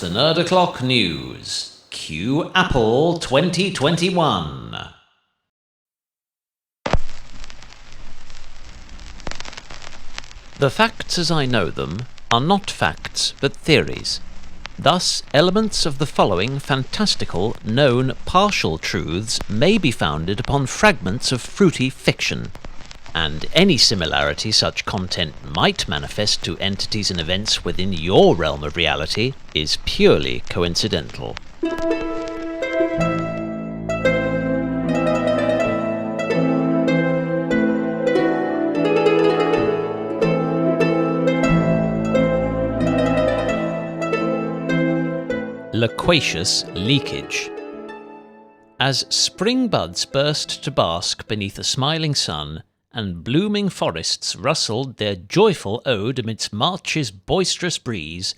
the Nerd O'Clock News. Q Apple 2021. The facts as I know them are not facts but theories. Thus, elements of the following fantastical, known partial truths may be founded upon fragments of fruity fiction, and any similarity such content might manifest to entities and events within your realm of reality is purely coincidental. Loquacious leakage. As spring buds burst to bask beneath a smiling sun, and blooming forests rustled their joyful ode amidst March's boisterous breeze,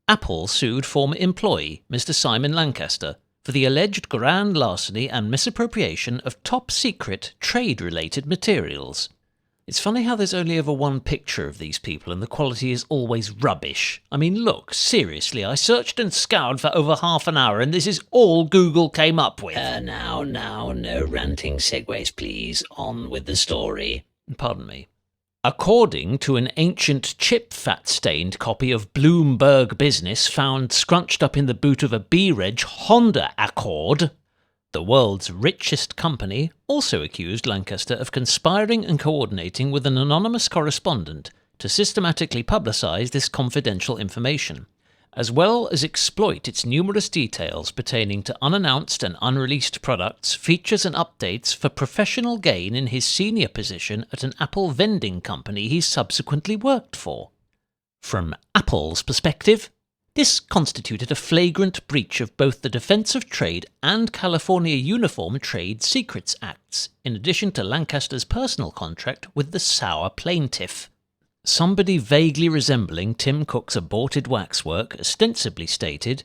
Apple sued former employee Mr. Simon Lancaster for the alleged grand larceny and misappropriation of top-secret trade-related materials. It's funny how there's only ever one picture of these people and the quality is always rubbish. I mean, look, seriously, I searched and scoured for over half an hour and this is all Google came up with. Now, no ranting segues, please. On with the story. Pardon me. According to an ancient chip-fat-stained copy of Bloomberg Business found scrunched up in the boot of a B-Reg Honda Accord, the world's richest company also accused Lancaster of conspiring and coordinating with an anonymous correspondent to systematically publicise this confidential information, as well as exploit its numerous details pertaining to unannounced and unreleased products, features and updates for professional gain in his senior position at an Apple vending company he subsequently worked for. From Apple's perspective, this constituted a flagrant breach of both the Defense of Trade and California Uniform Trade Secrets Acts, in addition to Lancaster's personal contract with the sour plaintiff. Somebody vaguely resembling Tim Cook's aborted waxwork ostensibly stated,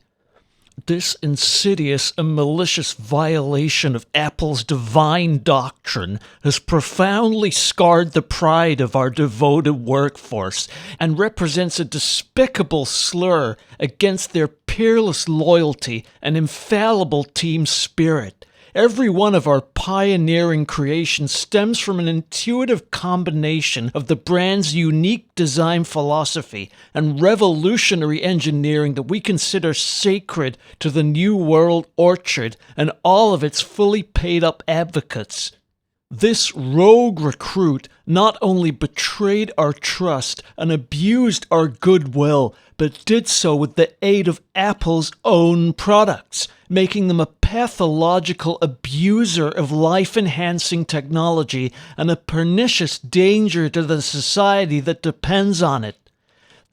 "This insidious and malicious violation of Apple's divine doctrine has profoundly scarred the pride of our devoted workforce and represents a despicable slur against their peerless loyalty and infallible team spirit. Every one of our pioneering creations stems from an intuitive combination of the brand's unique design philosophy and revolutionary engineering that we consider sacred to the New World Orchard and all of its fully paid-up advocates. This rogue recruit not only betrayed our trust and abused our goodwill, but did so with the aid of Apple's own products, making them a pathological abuser of life-enhancing technology and a pernicious danger to the society that depends on it.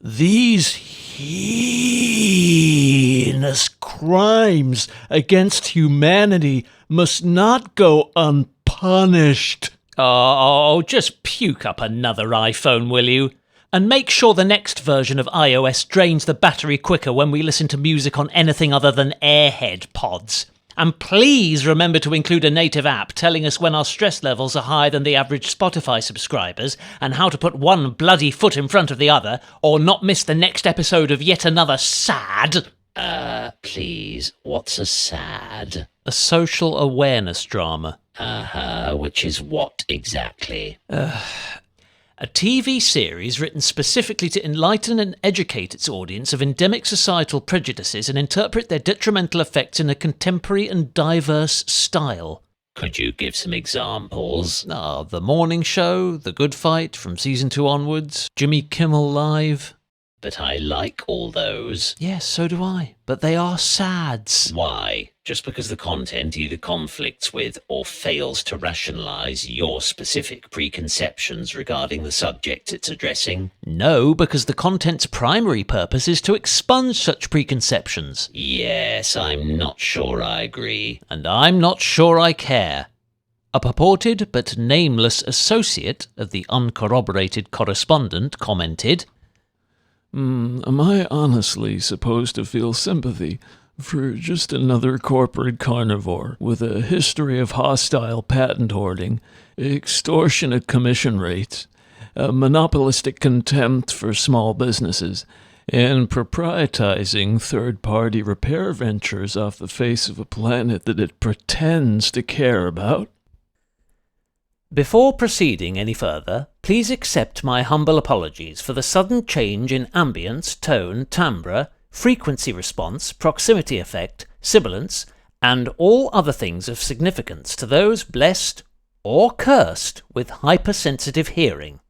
These heinous crimes against humanity must not go unpunished." Oh, just puke up another iPhone, will you? And make sure the next version of iOS drains the battery quicker when we listen to music on anything other than Airhead pods. And please remember to include a native app telling us when our stress levels are higher than the average Spotify subscribers and how to put one bloody foot in front of the other or not miss the next episode of yet another sad... Please, what's a sad? A social awareness drama. Which is what exactly? A TV series written specifically to enlighten and educate its audience of endemic societal prejudices and interpret their detrimental effects in a contemporary and diverse style. Could you give some examples? The Morning Show, The Good Fight from Season 2 onwards, Jimmy Kimmel Live. But I like all those. Yes, so do I. But they are sads. Why? Just because the content either conflicts with or fails to rationalise your specific preconceptions regarding the subject it's addressing? No, because the content's primary purpose is to expunge such preconceptions. Yes, I'm not sure I agree. And I'm not sure I care. A purported but nameless associate of the uncorroborated correspondent commented, Am I honestly supposed to feel sympathy for just another corporate carnivore with a history of hostile patent hoarding, extortionate commission rates, a monopolistic contempt for small businesses, and proprietizing third-party repair ventures off the face of a planet that it pretends to care about. Before proceeding any further, please accept my humble apologies for the sudden change in ambience, tone, timbre, frequency response, proximity effect, sibilance, and all other things of significance to those blessed or cursed with hypersensitive hearing.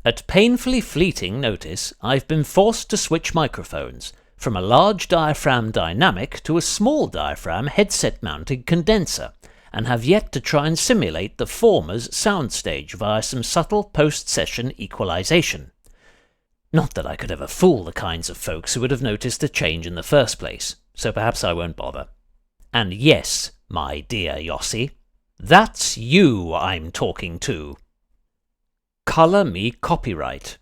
At painfully fleeting notice, I've been forced to switch microphones from a large diaphragm dynamic to a small diaphragm headset-mounted condenser, and have yet to try and simulate the former's soundstage via some subtle post-session equalization. Not that I could ever fool the kinds of folks who would have noticed the change in the first place, so perhaps I won't bother. And yes, my dear Yossi, that's you I'm talking to. Colour me copyright.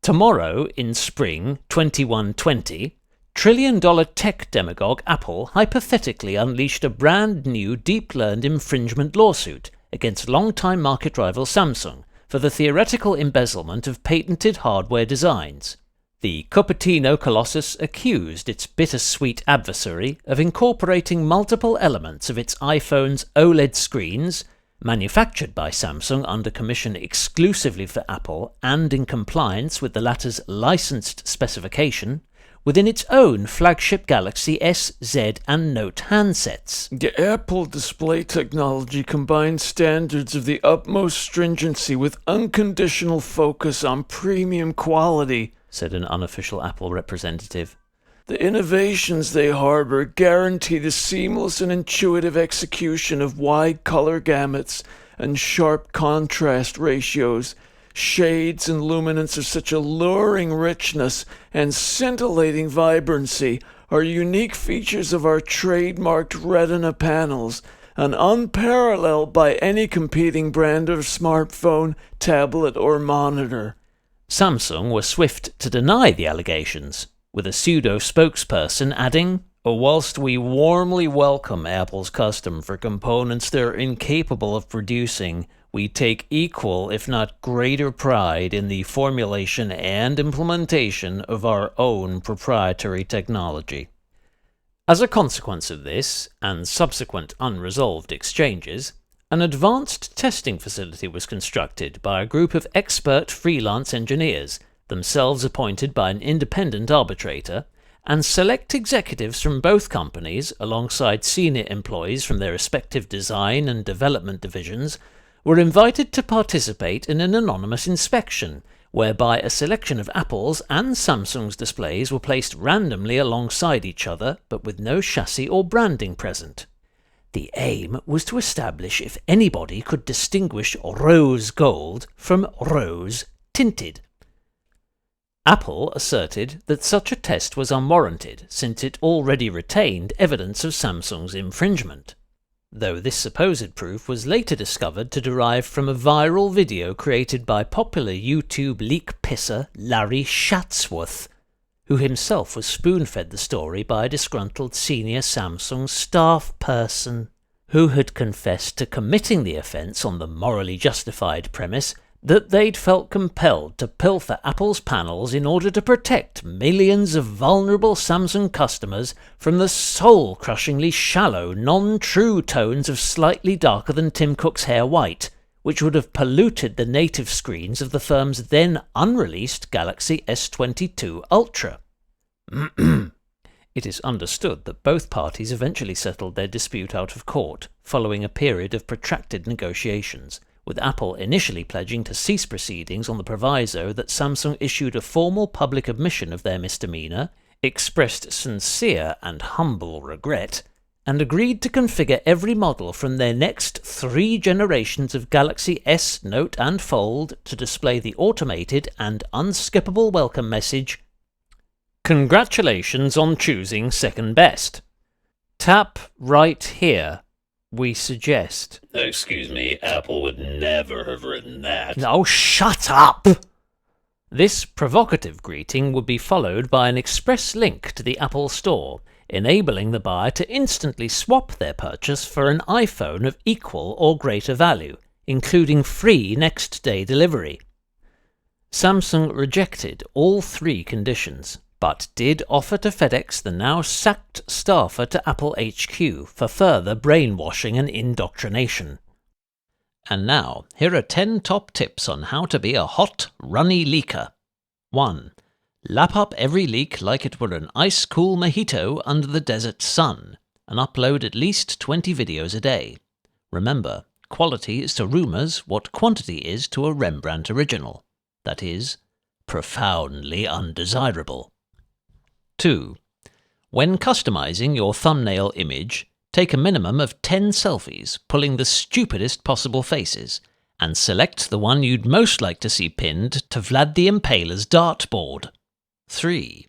Tomorrow, in spring 2120, trillion-dollar tech demagogue Apple hypothetically unleashed a brand new deep-learned infringement lawsuit against longtime market rival Samsung for the theoretical embezzlement of patented hardware designs. The Cupertino Colossus accused its bittersweet adversary of incorporating multiple elements of its iPhone's OLED screens, manufactured by Samsung under commission exclusively for Apple and in compliance with the latter's licensed specification, within its own flagship Galaxy S, Z, and Note handsets. The Apple display technology combines standards of the utmost stringency with unconditional focus on premium quality, said an unofficial Apple representative. The innovations they harbor guarantee the seamless and intuitive execution of wide color gamuts and sharp contrast ratios, shades and luminance of such alluring richness and scintillating vibrancy are unique features of our trademarked Retina panels, and unparalleled by any competing brand of smartphone, tablet, or monitor. Samsung were swift to deny the allegations, with a pseudo-spokesperson adding, "Whilst we warmly welcome Apple's custom for components they're incapable of producing, we take equal, if not greater, pride in the formulation and implementation of our own proprietary technology." As a consequence of this, and subsequent unresolved exchanges, an advanced testing facility was constructed by a group of expert freelance engineers, themselves appointed by an independent arbitrator, and select executives from both companies, alongside senior employees from their respective design and development divisions, were invited to participate in an anonymous inspection, whereby a selection of Apple's and Samsung's displays were placed randomly alongside each other, but with no chassis or branding present. The aim was to establish if anybody could distinguish rose gold from rose tinted. Apple asserted that such a test was unwarranted, since it already retained evidence of Samsung's infringement, though this supposed proof was later discovered to derive from a viral video created by popular YouTube leak pisser Larry Shatsworth, who himself was spoon-fed the story by a disgruntled senior Samsung staff person, who had confessed to committing the offence on the morally justified premise that they'd felt compelled to pilfer Apple's panels in order to protect millions of vulnerable Samsung customers from the soul-crushingly shallow, non-true tones of slightly darker than Tim Cook's hair white, which would have polluted the native screens of the firm's then unreleased Galaxy S22 Ultra. It is understood that both parties eventually settled their dispute out of court, following a period of protracted negotiations, with Apple initially pledging to cease proceedings on the proviso that Samsung issued a formal public admission of their misdemeanour, expressed sincere and humble regret, and agreed to configure every model from their next 3 generations of Galaxy S, Note and Fold to display the automated and unskippable welcome message, "Congratulations on choosing second best. Tap right here, we suggest." Excuse me, Apple would never have written that. Oh, shut up! This provocative greeting would be followed by an express link to the Apple Store, enabling the buyer to instantly swap their purchase for an iPhone of equal or greater value, including free next-day delivery. Samsung rejected all 3 conditions, but did offer to FedEx the now sacked staffer to Apple HQ for further brainwashing and indoctrination. And now, here are 10 top tips on how to be a hot, runny leaker. 1. Lap up every leak like it were an ice-cool mojito under the desert sun, and upload at least 20 videos a day. Remember, quality is to rumours what quantity is to a Rembrandt original. That is, profoundly undesirable. 2. When customizing your thumbnail image, take a minimum of 10 selfies, pulling the stupidest possible faces, and select the one you'd most like to see pinned to Vlad the Impaler's dartboard. 3.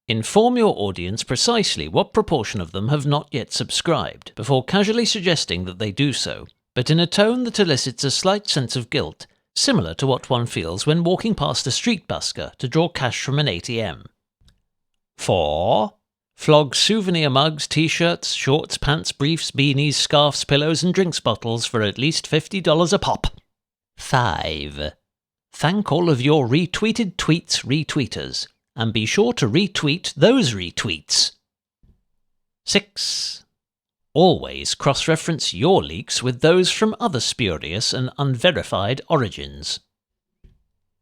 Inform your audience precisely what proportion of them have not yet subscribed, before casually suggesting that they do so, but in a tone that elicits a slight sense of guilt, similar to what one feels when walking past a street busker to draw cash from an ATM. 4. Flog souvenir mugs, t-shirts, shorts, pants, briefs, beanies, scarves, pillows and drinks bottles for at least $50 a pop. 5. Thank all of your retweeted tweets retweeters, and be sure to retweet those retweets. 6. Always cross-reference your leaks with those from other spurious and unverified origins.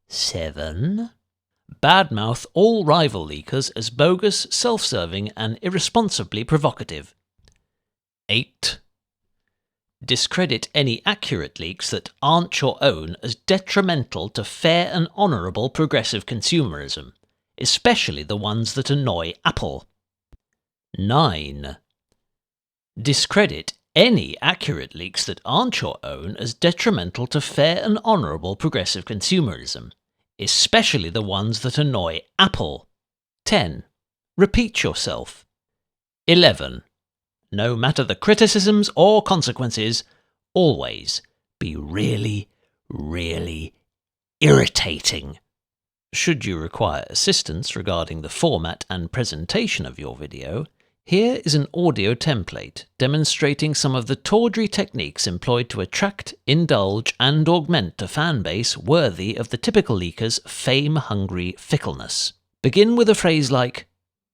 7. Badmouth all rival leakers as bogus, self-serving and irresponsibly provocative. 8. Discredit any accurate leaks that aren't your own as detrimental to fair and honourable progressive consumerism, especially the ones that annoy Apple. 9. Discredit any accurate leaks that aren't your own as detrimental to fair and honourable progressive consumerism, especially the ones that annoy Apple. 10. Repeat yourself. 11. No matter the criticisms or consequences, always be really, really irritating. Should you require assistance regarding the format and presentation of your video, here is an audio template demonstrating some of the tawdry techniques employed to attract, indulge, and augment a fan base worthy of the typical leaker's fame-hungry fickleness. Begin with a phrase like,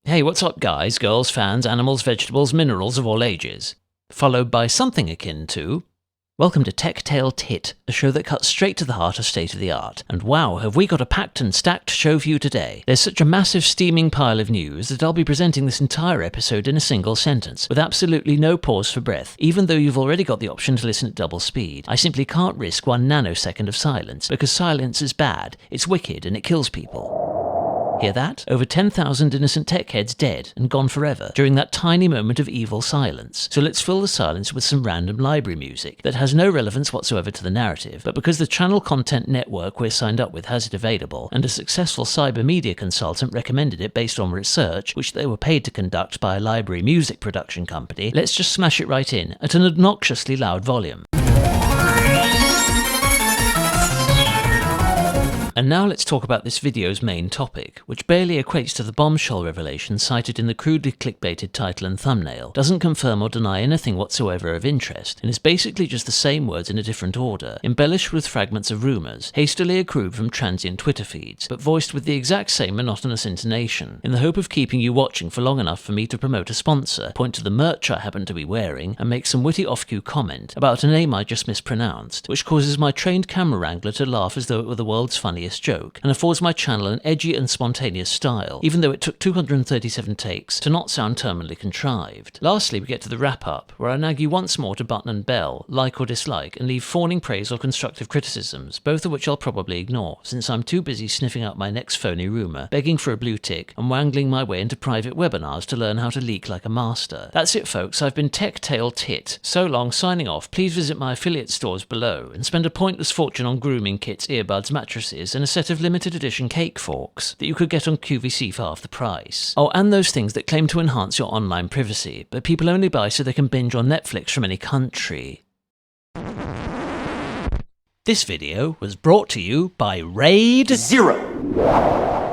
"Hey, what's up guys, girls, fans, animals, vegetables, minerals of all ages," followed by something akin to, "Welcome to Tech-Tail Tit, a show that cuts straight to the heart of state-of-the-art. And wow, have we got a packed and stacked show for you today. There's such a massive steaming pile of news that I'll be presenting this entire episode in a single sentence, with absolutely no pause for breath, even though you've already got the option to listen at double speed. I simply can't risk 1 nanosecond of silence, because silence is bad, it's wicked, and it kills people." Hear that? Over 10,000 innocent tech heads dead and gone forever during that tiny moment of evil silence. So let's fill the silence with some random library music that has no relevance whatsoever to the narrative, but because the channel content network we're signed up with has it available, and a successful cyber media consultant recommended it based on research, which they were paid to conduct by a library music production company, let's just smash it right in at an obnoxiously loud volume. And now let's talk about this video's main topic, which barely equates to the bombshell revelation cited in the crudely clickbaited title and thumbnail, doesn't confirm or deny anything whatsoever of interest, and is basically just the same words in a different order, embellished with fragments of rumours, hastily accrued from transient Twitter feeds, but voiced with the exact same monotonous intonation, in the hope of keeping you watching for long enough for me to promote a sponsor, point to the merch I happen to be wearing, and make some witty off-cue comment about a name I just mispronounced, which causes my trained camera wrangler to laugh as though it were the world's funniest joke, and affords my channel an edgy and spontaneous style, even though it took 237 takes to not sound terminally contrived. Lastly, we get to the wrap-up, where I nag you once more to button and bell, like or dislike, and leave fawning praise or constructive criticisms, both of which I'll probably ignore, since I'm too busy sniffing out my next phony rumour, begging for a blue tick, and wangling my way into private webinars to learn how to leak like a master. That's it folks, I've been Tech-Tail Tit. So long, signing off. Please visit my affiliate stores below, and spend a pointless fortune on grooming kits, earbuds, mattresses, and a set of limited edition cake forks that you could get on QVC for half the price. Oh, and those things that claim to enhance your online privacy, but people only buy so they can binge on Netflix from any country. This video was brought to you by RAID 0.